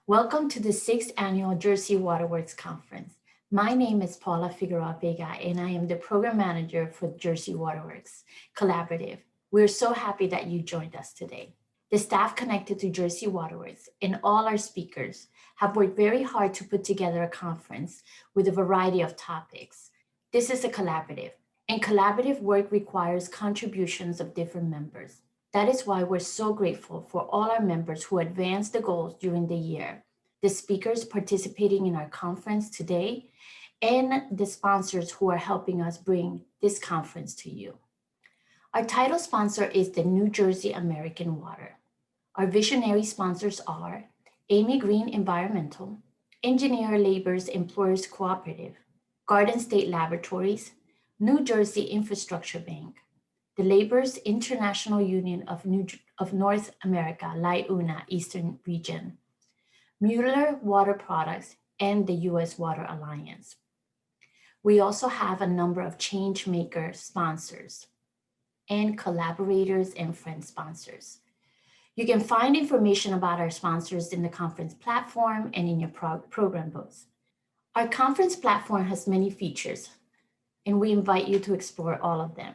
Welcome to the 6th Annual Jersey Waterworks Conference. My name is Paula Figueroa Vega, and I am the Program Manager for Jersey Waterworks Collaborative. We're so happy that you joined us today. The staff connected to Jersey Waterworks and all our speakers have worked very hard to put together a conference with a variety of topics. This is a collaborative, and collaborative work requires contributions of different members. That is why we're so grateful for all our members who advanced the goals during the year, the speakers participating in our conference today, and the sponsors who are helping us bring this conference to you. Our title sponsor is the New Jersey American Water. Our visionary sponsors are Amy Green Environmental, Engineer Labor's Employers Cooperative, Garden State Laboratories, New Jersey Infrastructure Bank, the Labor's International Union of North America, LIUNA Eastern Region, Mueller Water Products, and the U.S. Water Alliance. We also have a number of change maker sponsors and collaborators and friend sponsors. You can find information about our sponsors in the conference platform and in your program books. Our conference platform has many features, and we invite you to explore all of them.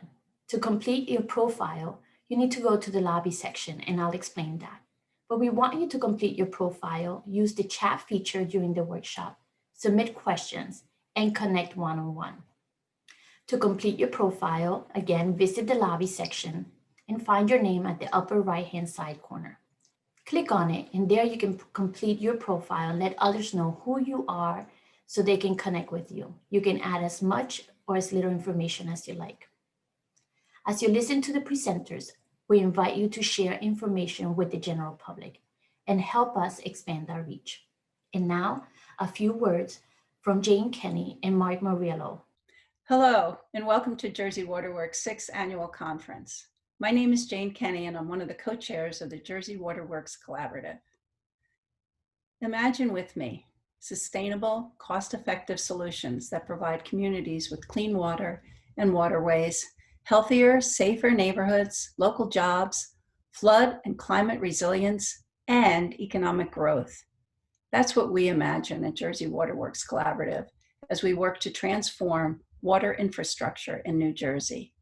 To complete your profile, you need to go to the lobby section, and I'll explain that. But we want you to complete your profile, use the chat feature during the workshop, submit questions, and connect one-on-one. To complete your profile, again, visit the lobby section and find your name at the upper right-hand side corner. Click on it, and there you can complete your profile and let others know who you are so they can connect with you. You can add as much or as little information as you like. As you listen to the presenters, we invite you to share information with the general public and help us expand our reach. And now, a few words from Jane Kenny and Mark Moriello. Hello, and welcome to Jersey Waterworks' 6th Annual Conference. My name is Jane Kenny, and I'm one of the co-chairs of the Jersey Waterworks Collaborative. Imagine with me sustainable, cost-effective solutions that provide communities with clean water and waterways, healthier, safer neighborhoods, local jobs, flood and climate resilience, and economic growth. That's what we imagine at Jersey Waterworks Collaborative as we work to transform water infrastructure in New Jersey.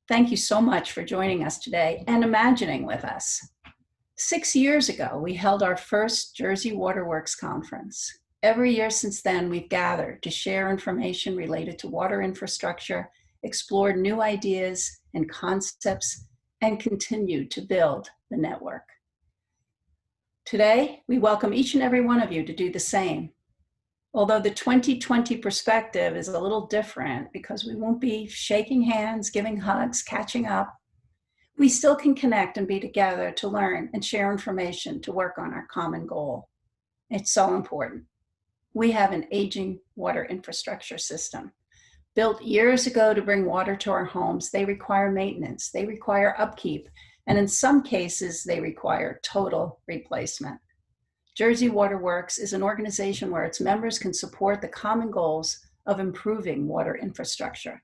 Thank you so much for joining us today and imagining with us. 6 years ago, we held our first Jersey Waterworks Conference. Every year since then, we've gathered to share information related to water infrastructure, explored new ideas and concepts, and continued to build the network. Today, we welcome each and every one of you to do the same. Although the 2020 perspective is a little different because we won't be shaking hands, giving hugs, catching up, we still can connect and be together to learn and share information to work on our common goal. It's so important. We have an aging water infrastructure system. Built years ago to bring water to our homes, they require maintenance, they require upkeep, and in some cases, they require total replacement. Jersey Waterworks is an organization where its members can support the common goals of improving water infrastructure.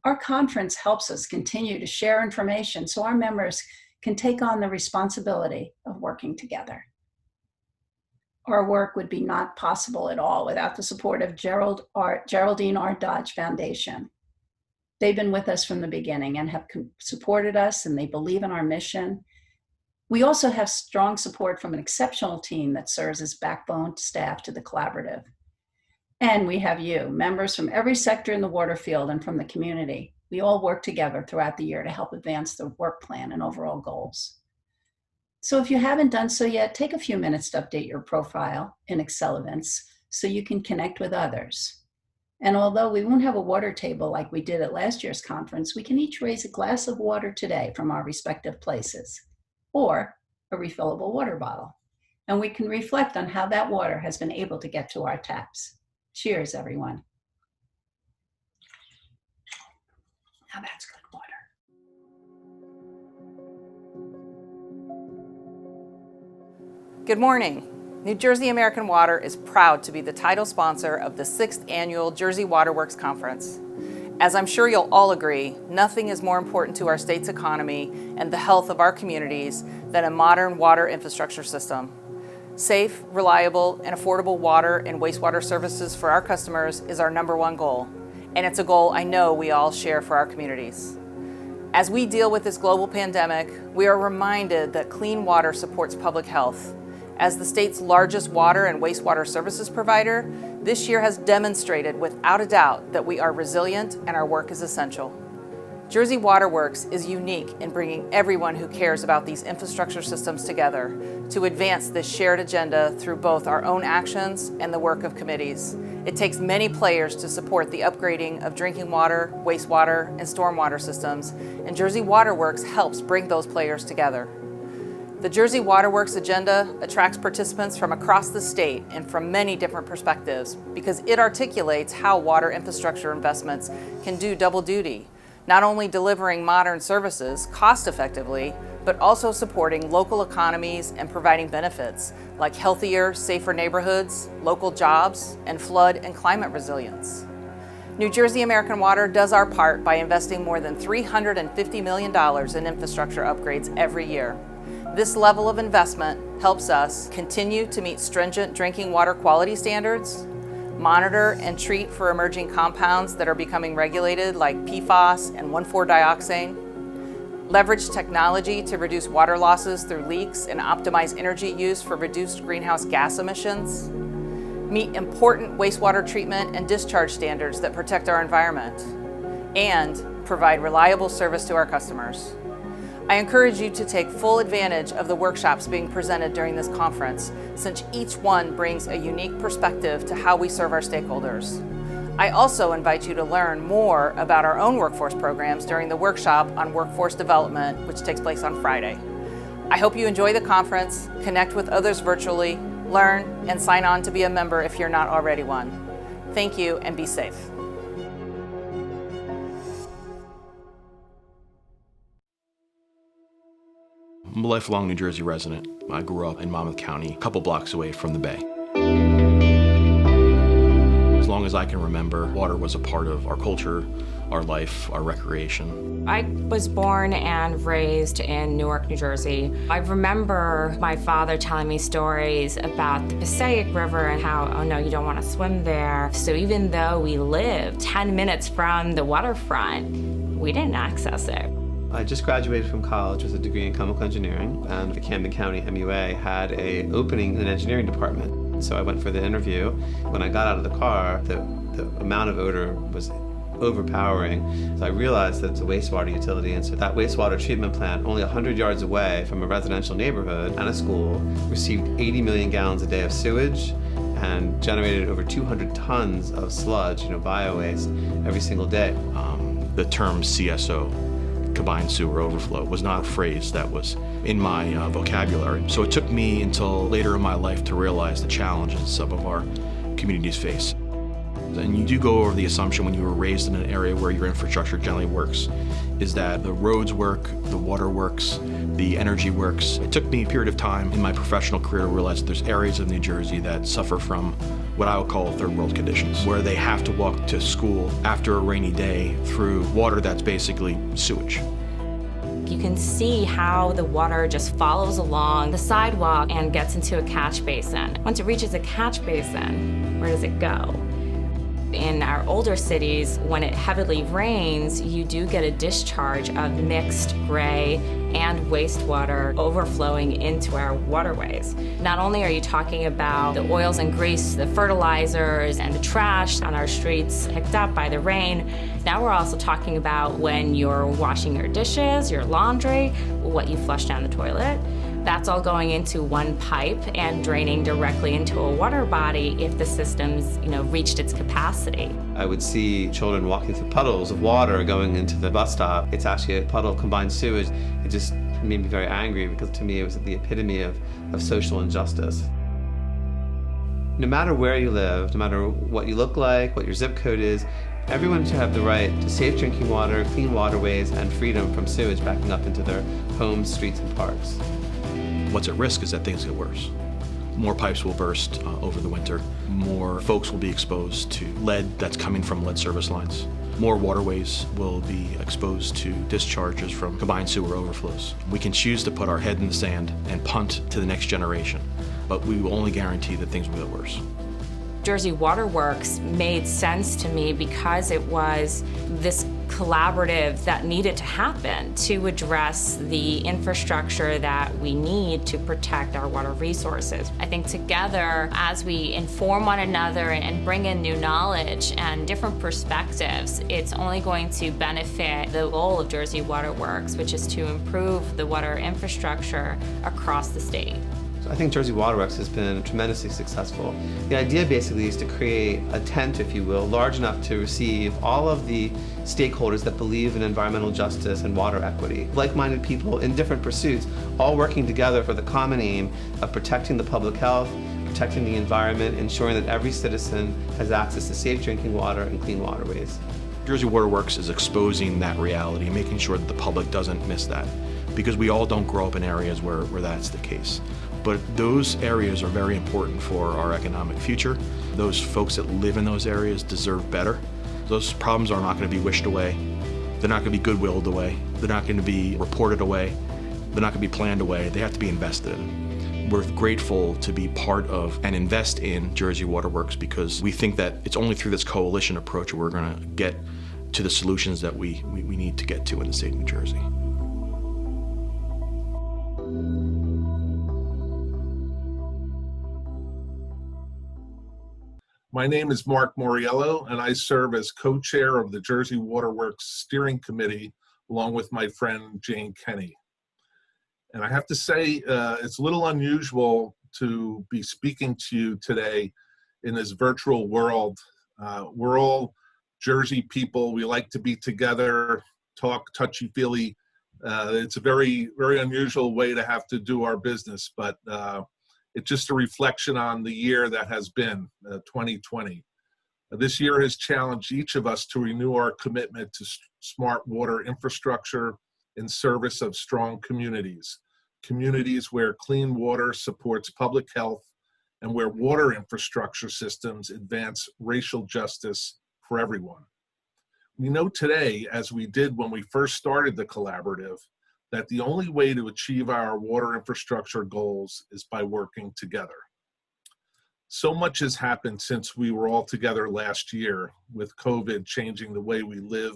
Our conference helps us continue to share information so our members can take on the responsibility of working together. Our work would be not possible at all without the support of Geraldine R. Dodge Foundation. They've been with us from the beginning and have supported us, and they believe in our mission. We also have strong support from an exceptional team that serves as backbone staff to the collaborative. And we have you, members from every sector in the water field and from the community. We all work together throughout the year to help advance the work plan and overall goals. So if you haven't done so yet, take a few minutes to update your profile in Excelivance so you can connect with others. And although we won't have a water table like we did at last year's conference, we can each raise a glass of water today from our respective places, or a refillable water bottle. And we can reflect on how that water has been able to get to our taps. Cheers, everyone. Now that's good water. Good morning. New Jersey American Water is proud to be the title sponsor of the 6th Annual Jersey Waterworks Conference. As I'm sure you'll all agree, nothing is more important to our state's economy and the health of our communities than a modern water infrastructure system. Safe, reliable, and affordable water and wastewater services for our customers is our #1 goal, and it's a goal I know we all share for our communities. As we deal with this global pandemic, we are reminded that clean water supports public health. As the state's largest water and wastewater services provider, this year has demonstrated without a doubt that we are resilient and our work is essential. Jersey Waterworks is unique in bringing everyone who cares about these infrastructure systems together to advance this shared agenda through both our own actions and the work of committees. It takes many players to support the upgrading of drinking water, wastewater, and stormwater systems, and Jersey Waterworks helps bring those players together. The Jersey Waterworks agenda attracts participants from across the state and from many different perspectives because it articulates how water infrastructure investments can do double duty, not only delivering modern services cost effectively, but also supporting local economies and providing benefits like healthier, safer neighborhoods, local jobs, and flood and climate resilience. New Jersey American Water does our part by investing more than $350 million in infrastructure upgrades every year. This level of investment helps us continue to meet stringent drinking water quality standards, monitor and treat for emerging compounds that are becoming regulated like PFAS and 1,4-dioxane, leverage technology to reduce water losses through leaks and optimize energy use for reduced greenhouse gas emissions, meet important wastewater treatment and discharge standards that protect our environment, and provide reliable service to our customers. I encourage you to take full advantage of the workshops being presented during this conference, since each one brings a unique perspective to how we serve our stakeholders. I also invite you to learn more about our own workforce programs during the workshop on workforce development, which takes place on Friday. I hope you enjoy the conference, connect with others virtually, learn, and sign on to be a member if you're not already one. Thank you, and be safe. I'm a lifelong New Jersey resident. I grew up in Monmouth County, a couple blocks away from the Bay. As long as I can remember, water was a part of our culture, our life, our recreation. I was born and raised in Newark, New Jersey. I remember my father telling me stories about the Passaic River and how, oh no, you don't want to swim there. So even though we lived 10 minutes from the waterfront, we didn't access it. I just graduated from college with a degree in chemical engineering, and the Camden County MUA had an opening in an engineering department. So I went for the interview. When I got out of the car, the amount of odor was overpowering. So I realized that it's a wastewater utility, and so that wastewater treatment plant, only 100 yards away from a residential neighborhood and a school, received 80 million gallons a day of sewage and generated over 200 tons of sludge, bio-waste, every single day. The term CSO, combined sewer overflow, was not a phrase that was in my vocabulary. So it took me until later in my life to realize the challenges some of our communities face. And you do go over the assumption when you were raised in an area where your infrastructure generally works, is that the roads work, the water works, the energy works. It took me a period of time in my professional career to realize that there's areas of New Jersey that suffer from what I would call third world conditions, where they have to walk to school after a rainy day through water that's basically sewage. You can see how the water just follows along the sidewalk and gets into a catch basin. Once it reaches a catch basin, where does it go? In our older cities, when it heavily rains, you do get a discharge of mixed gray and wastewater overflowing into our waterways. Not only are you talking about the oils and grease, the fertilizers, and the trash on our streets picked up by the rain, now we're also talking about when you're washing your dishes, your laundry, what you flush down the toilet. That's all going into one pipe and draining directly into a water body if the system's, reached its capacity. I would see children walking through puddles of water going into the bus stop. It's actually a puddle of combined sewage. It just made me very angry because to me it was the epitome of social injustice. No matter where you live, no matter what you look like, what your zip code is, everyone should have the right to safe drinking water, clean waterways, and freedom from sewage backing up into their homes, streets, and parks. What's at risk is that things get worse. More pipes will burst over the winter. More folks will be exposed to lead that's coming from lead service lines. More waterways will be exposed to discharges from combined sewer overflows. We can choose to put our head in the sand and punt to the next generation. but we will only guarantee that things will get worse. Jersey Waterworks made sense to me because it was this collaborative that needed to happen to address the infrastructure that we need to protect our water resources. I think together, as we inform one another and bring in new knowledge and different perspectives, it's only going to benefit the goal of Jersey Waterworks, which is to improve the water infrastructure across the state. I think Jersey Waterworks has been tremendously successful. The idea basically is to create a tent, if you will, large enough to receive all of the stakeholders that believe in environmental justice and water equity. Like-minded people in different pursuits, all working together for the common aim of protecting the public health, protecting the environment, ensuring that every citizen has access to safe drinking water and clean waterways. Jersey Waterworks is exposing that reality, making sure that the public doesn't miss that, because we all don't grow up in areas where that's the case. But those areas are very important for our economic future. Those folks that live in those areas deserve better. Those problems are not going to be wished away. They're not going to be goodwilled away. They're not going to be reported away. They're not going to be planned away. They have to be invested in. We're grateful to be part of and invest in Jersey Waterworks because we think that it's only through this coalition approach we're going to get to the solutions that we need to get to in the state of New Jersey. My name is Mark Moriello, and I serve as co-chair of the Jersey Waterworks Steering Committee, along with my friend Jane Kenny. And I have to say, it's a little unusual to be speaking to you today in this virtual world. We're all Jersey people. We like to be together, talk touchy-feely. It's a very, very unusual way to have to do our business, but it's just a reflection on the year that has been, 2020. This year has challenged each of us to renew our commitment to smart water infrastructure in service of strong communities. Communities where clean water supports public health and where water infrastructure systems advance racial justice for everyone. We know today, as we did when we first started the collaborative, that the only way to achieve our water infrastructure goals is by working together. So much has happened since we were all together last year, with COVID changing the way we live,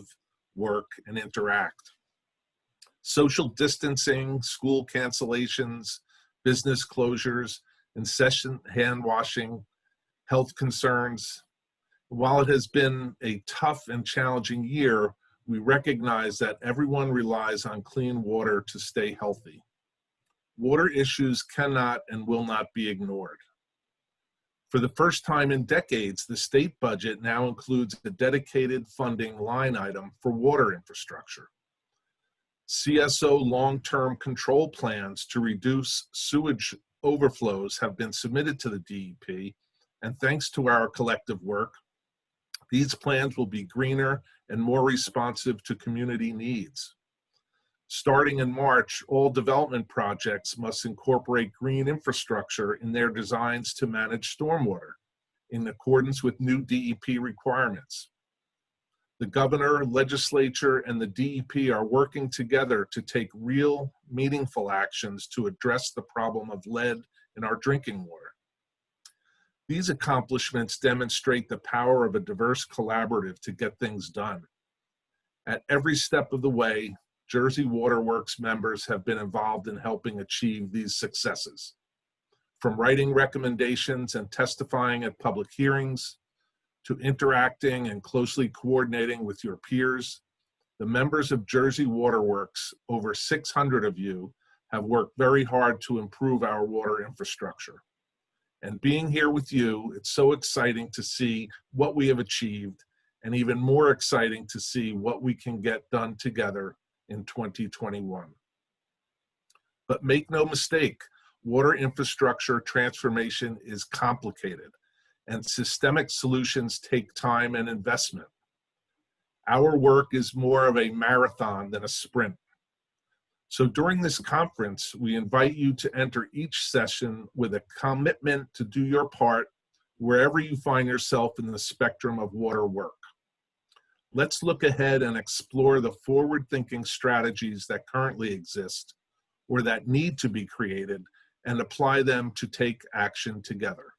work, and interact. Social distancing, school cancellations, business closures, incessant hand washing, health concerns. While it has been a tough and challenging year, we recognize that everyone relies on clean water to stay healthy. Water issues cannot and will not be ignored. For the first time in decades, the state budget now includes a dedicated funding line item for water infrastructure. CSO long-term control plans to reduce sewage overflows have been submitted to the DEP, and thanks to our collective work, these plans will be greener and more responsive to community needs. Starting in March, all development projects must incorporate green infrastructure in their designs to manage stormwater in accordance with new DEP requirements. The governor, legislature, and the DEP are working together to take real, meaningful actions to address the problem of lead in our drinking water. These accomplishments demonstrate the power of a diverse collaborative to get things done. At every step of the way, Jersey Waterworks members have been involved in helping achieve these successes. From writing recommendations and testifying at public hearings, to interacting and closely coordinating with your peers, the members of Jersey Waterworks, over 600 of you, have worked very hard to improve our water infrastructure. And being here with you, it's so exciting to see what we have achieved, and even more exciting to see what we can get done together in 2021. But make no mistake, water infrastructure transformation is complicated, and systemic solutions take time and investment. Our work is more of a marathon than a sprint. So during this conference, we invite you to enter each session with a commitment to do your part wherever you find yourself in the spectrum of water work. Let's look ahead and explore the forward-thinking strategies that currently exist or that need to be created and apply them to take action together.